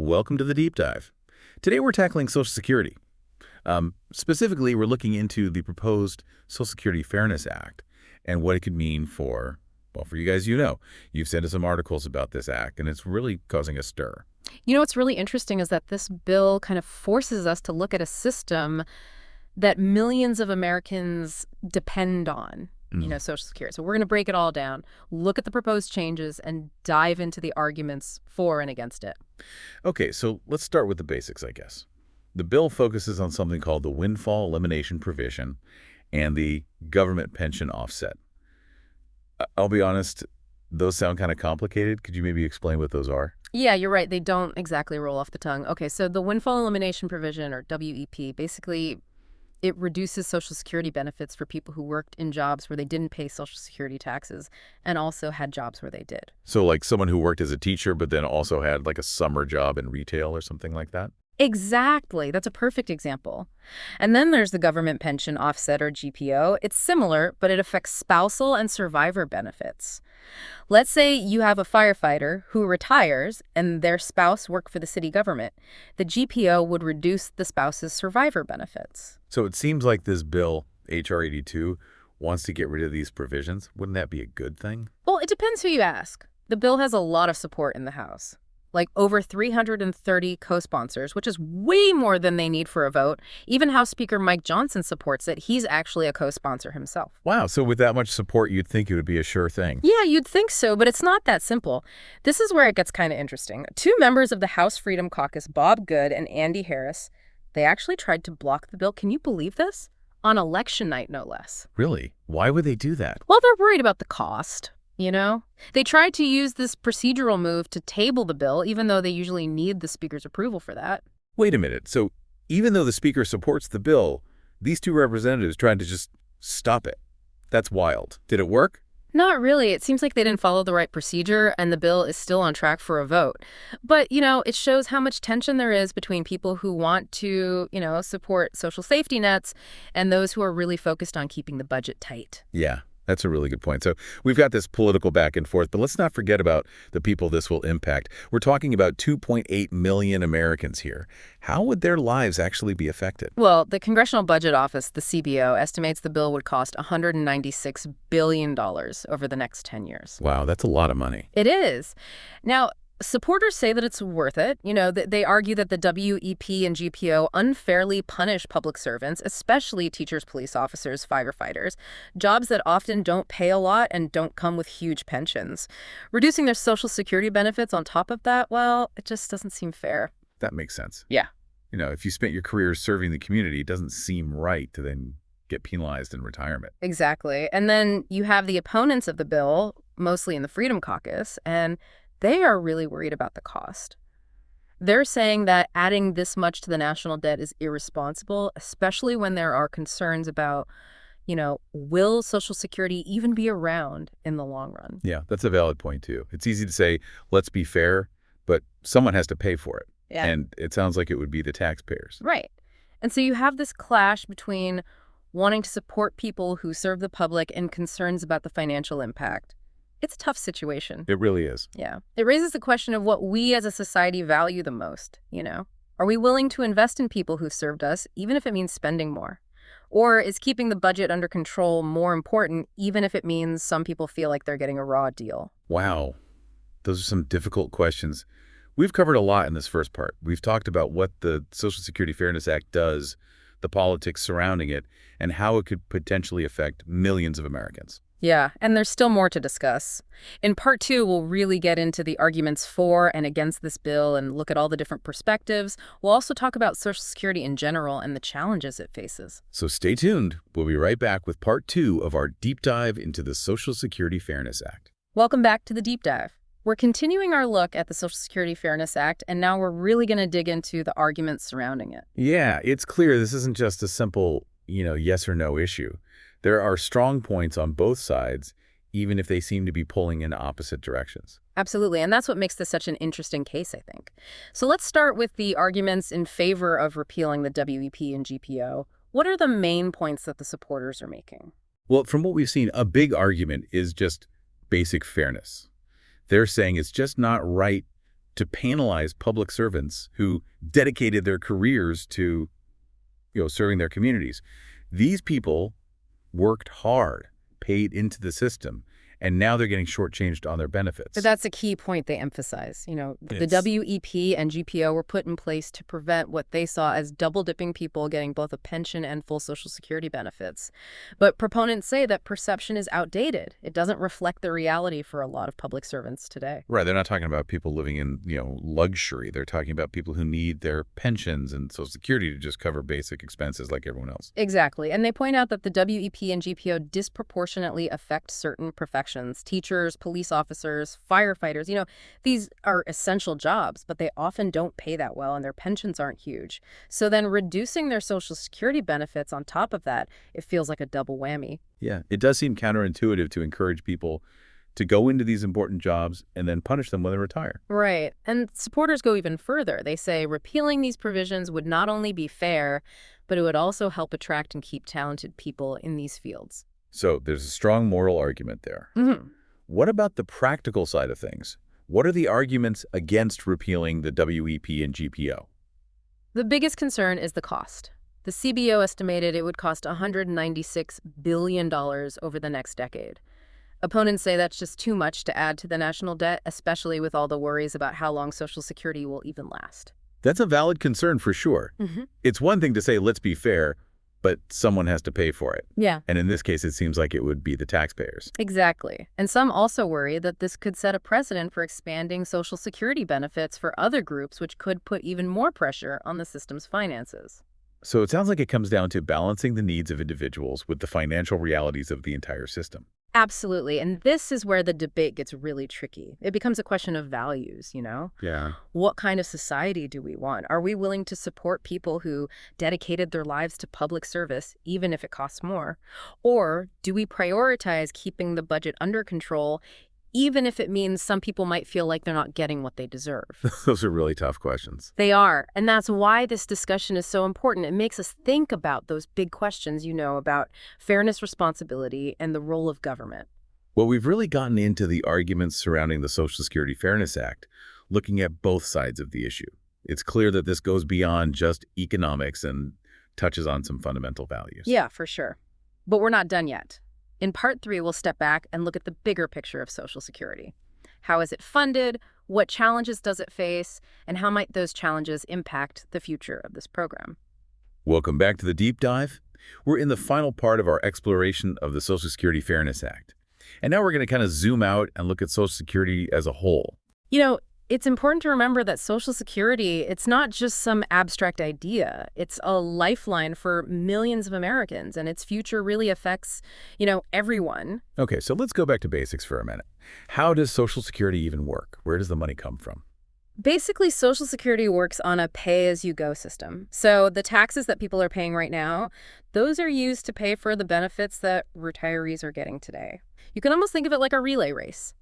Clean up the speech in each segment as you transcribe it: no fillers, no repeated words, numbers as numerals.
welcome to the Deep Dive. Today we're tackling Social Security. Specifically, we're looking into the proposed Social Security Fairness Act and what it could mean for, well, for you guys, you've sent us some articles about this act, and it's really causing a stir. What's really interesting is that this bill kind of forces us to look at a system that millions of Americans depend on, Social Security. So we're going to break it all down, look at the proposed changes, and dive into the arguments for and against it. Okay, so let's start with the basics, I guess. The bill focuses on something called the windfall elimination provision and the government pension offset. I'll be honest, those sound kind of complicated. Could you maybe explain what those are? Yeah, you're right. They don't exactly roll off the tongue. Okay, so the windfall elimination provision, or WEP, basically it reduces Social Security benefits for people who worked in jobs where they didn't pay Social Security taxes and also had jobs where they did. So like someone who worked as a teacher but then also had like a summer job in retail or something like that? Exactly. That's a perfect example. And then there's the government pension offset, or GPO. It's similar, but it affects spousal and survivor benefits. Let's say you have a firefighter who retires and their spouse worked for the city government. The GPO would reduce the spouse's survivor benefits. So it seems like this bill, H.R. 82, wants to get rid of these provisions. Wouldn't that be a good thing? Well, it depends who you ask. The bill has a lot of support in the House. Like over 330 co-sponsors, which is way more than they need for a vote. Even House Speaker Mike Johnson supports it. He's actually a co-sponsor himself. Wow, so with that much support, you'd think it would be a sure thing. Yeah, you'd think so, but it's not that simple. This is where it gets kind of interesting. Two members of the House Freedom Caucus, Bob Good and Andy Harris, they actually tried to block the bill. Can you believe this? On election night, no less. Really? Why would they do that? Well, they're worried about the cost. They tried to use this procedural move to table the bill, even though they usually need the Speaker's approval for that. Wait a minute. So even though the Speaker supports the bill, these two representatives tried to just stop it. That's wild. Did it work? Not really. It seems like they didn't follow the right procedure, and the bill is still on track for a vote. But, it shows how much tension there is between people who want to, support social safety nets and those who are really focused on keeping the budget tight. Yeah. That's a really good point. So we've got this political back and forth, but let's not forget about the people this will impact. We're talking about 2.8 million Americans here. How would their lives actually be affected? Well, the Congressional Budget Office, the CBO, estimates the bill would cost $196 billion over the next 10 years. Wow, that's a lot of money. It is. Now, supporters say that it's worth it. They argue that the WEP and GPO unfairly punish public servants, especially teachers, police officers, firefighters, jobs that often don't pay a lot and don't come with huge pensions. Reducing their Social Security benefits on top of that, well, it just doesn't seem fair. That makes sense. Yeah. If you spent your career serving the community, it doesn't seem right to then get penalized in retirement. Exactly. And then you have the opponents of the bill, mostly in the Freedom Caucus, and they are really worried about the cost. They're saying that adding this much to the national debt is irresponsible, especially when there are concerns about, will Social Security even be around in the long run? Yeah, that's a valid point, too. It's easy to say, let's be fair, but someone has to pay for it. Yeah. And it sounds like it would be the taxpayers. Right. And so you have this clash between wanting to support people who serve the public and concerns about the financial impact. It's a tough situation. It really is. Yeah. It raises the question of what we as a society value the most, Are we willing to invest in people who've served us, even if it means spending more? Or is keeping the budget under control more important, even if it means some people feel like they're getting a raw deal? Wow. Those are some difficult questions. We've covered a lot in this first part. We've talked about what the Social Security Fairness Act does, the politics surrounding it, and how it could potentially affect millions of Americans. Yeah, and there's still more to discuss. In part 2, we'll really get into the arguments for and against this bill and look at all the different perspectives. We'll also talk about Social Security in general and the challenges it faces. So stay tuned. We'll be right back with part 2 of our deep dive into the Social Security Fairness Act. Welcome back to the Deep Dive. We're continuing our look at the Social Security Fairness Act, and now we're really going to dig into the arguments surrounding it. Yeah, it's clear this isn't just a simple, yes or no issue. There are strong points on both sides, even if they seem to be pulling in opposite directions. Absolutely, and that's what makes this such an interesting case, I think. So let's start with the arguments in favor of repealing the WEP and GPO. What are the main points that the supporters are making? Well, from what we've seen, a big argument is just basic fairness. They're saying it's just not right to penalize public servants who dedicated their careers to, serving their communities. These people worked hard, paid into the system, and now they're getting shortchanged on their benefits. But that's a key point they emphasize. The It's- WEP and GPO were put in place to prevent what they saw as double-dipping people getting both a pension and full Social Security benefits. But proponents say that perception is outdated. It doesn't reflect the reality for a lot of public servants today. Right, they're not talking about people living in, luxury. They're talking about people who need their pensions and Social Security to just cover basic expenses like everyone else. Exactly. And they point out that the WEP and GPO disproportionately affect certain professions. Teachers, police officers, firefighters. These are essential jobs, but they often don't pay that well and their pensions aren't huge. So then reducing their Social Security benefits on top of that, it feels like a double whammy. Yeah, it does seem counterintuitive to encourage people to go into these important jobs and then punish them when they retire. Right. And supporters go even further. They say repealing these provisions would not only be fair, but it would also help attract and keep talented people in these fields. So there's a strong moral argument there. Mm-hmm. What about the practical side of things? What are the arguments against repealing the WEP and GPO? The biggest concern is the cost. The CBO estimated it would cost $196 billion over the next decade. Opponents say that's just too much to add to the national debt, especially with all the worries about how long Social Security will even last. That's a valid concern for sure. Mm-hmm. It's one thing to say, let's be fair, but someone has to pay for it. Yeah. And in this case, it seems like it would be the taxpayers. Exactly. And some also worry that this could set a precedent for expanding Social Security benefits for other groups, which could put even more pressure on the system's finances. So it sounds like it comes down to balancing the needs of individuals with the financial realities of the entire system. Absolutely. And this is where the debate gets really tricky. It becomes a question of values. Yeah. What kind of society do we want? Are we willing to support people who dedicated their lives to public service, even if it costs more? Or do we prioritize keeping the budget under control, even if it means some people might feel like they're not getting what they deserve? Those are really tough questions. They are. And that's why this discussion is so important. It makes us think about those big questions, about fairness, responsibility, and the role of government. Well, we've really gotten into the arguments surrounding the Social Security Fairness Act, looking at both sides of the issue. It's clear that this goes beyond just economics and touches on some fundamental values. Yeah, for sure. But we're not done yet. In Part 3, we'll step back and look at the bigger picture of Social Security. How is it funded? What challenges does it face? And how might those challenges impact the future of this program? Welcome back to the Deep Dive. We're in the final part of our exploration of the Social Security Fairness Act. And now we're going to kind of zoom out and look at Social Security as a whole. It's important to remember that Social Security, it's not just some abstract idea. It's a lifeline for millions of Americans, and its future really affects, everyone. Okay, so let's go back to basics for a minute. How does Social Security even work? Where does the money come from? Basically, Social Security works on a pay-as-you-go system. So the taxes that people are paying right now, those are used to pay for the benefits that retirees are getting today. You can almost think of it like a relay race.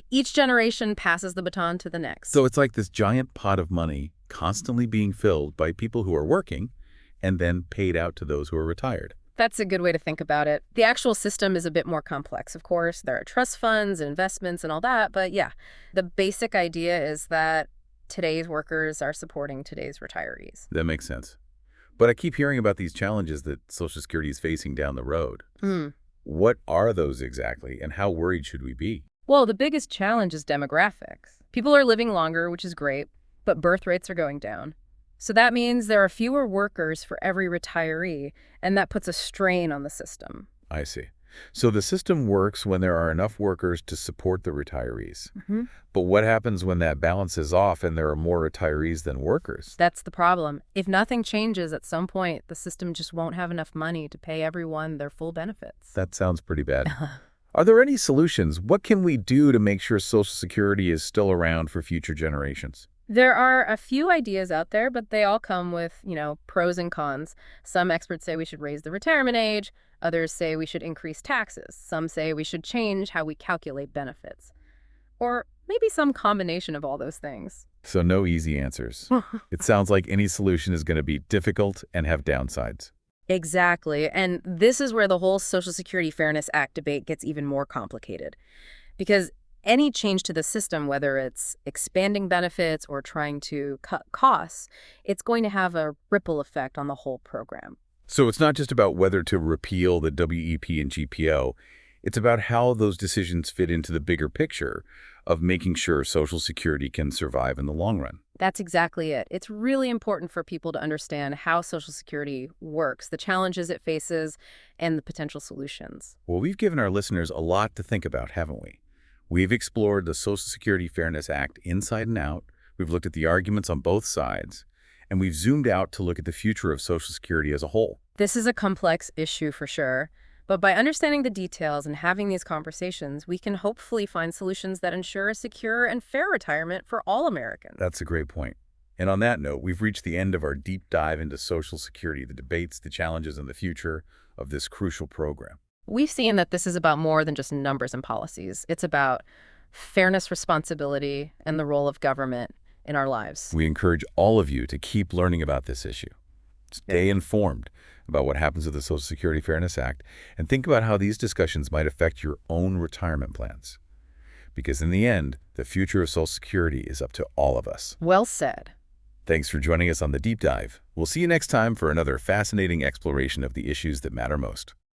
Each generation passes the baton to the next. So it's like this giant pot of money constantly being filled by people who are working and then paid out to those who are retired. That's a good way to think about it. The actual system is a bit more complex, of course. There are trust funds, investments, and all that. But yeah, the basic idea is that today's workers are supporting today's retirees. That makes sense. But I keep hearing about these challenges that Social Security is facing down the road. What are those exactly, and how worried should we be? Well, the biggest challenge is demographics. People are living longer, which is great, but birth rates are going down. So that means there are fewer workers for every retiree, and that puts a strain on the system. I see. So the system works when there are enough workers to support the retirees. But what happens when that balance is off and there are more retirees than workers? That's the problem. If nothing changes at some point, the system just won't have enough money to pay everyone their full benefits. That sounds pretty bad. Are there any solutions? What can we do to make sure Social Security is still around for future generations? There are a few ideas out there, but they all come with, pros and cons. Some experts say we should raise the retirement age. Others say we should increase taxes. Some say we should change how we calculate benefits. Or maybe some combination of all those things. So no easy answers. It sounds like any solution is going to be difficult and have downsides. Exactly. And this is where the whole Social Security Fairness Act debate gets even more complicated. Because any change to the system, whether it's expanding benefits or trying to cut costs, it's going to have a ripple effect on the whole program. So it's not just about whether to repeal the WEP and GPO. It's about how those decisions fit into the bigger picture of making sure Social Security can survive in the long run. That's exactly it. It's really important for people to understand how Social Security works, the challenges it faces, and the potential solutions. Well, we've given our listeners a lot to think about, haven't we? We've explored the Social Security Fairness Act inside and out. We've looked at the arguments on both sides, and we've zoomed out to look at the future of Social Security as a whole. This is a complex issue for sure, but by understanding the details and having these conversations, we can hopefully find solutions that ensure a secure and fair retirement for all Americans. That's a great point. And on that note, we've reached the end of our deep dive into Social Security, the debates, the challenges, and the future of this crucial program. We've seen that this is about more than just numbers and policies. It's about fairness, responsibility, and the role of government in our lives. We encourage all of you to keep learning about this issue. Stay informed about what happens with the Social Security Fairness Act, and think about how these discussions might affect your own retirement plans. Because in the end, the future of Social Security is up to all of us. Well said. Thanks for joining us on The Deep Dive. We'll see you next time for another fascinating exploration of the issues that matter most.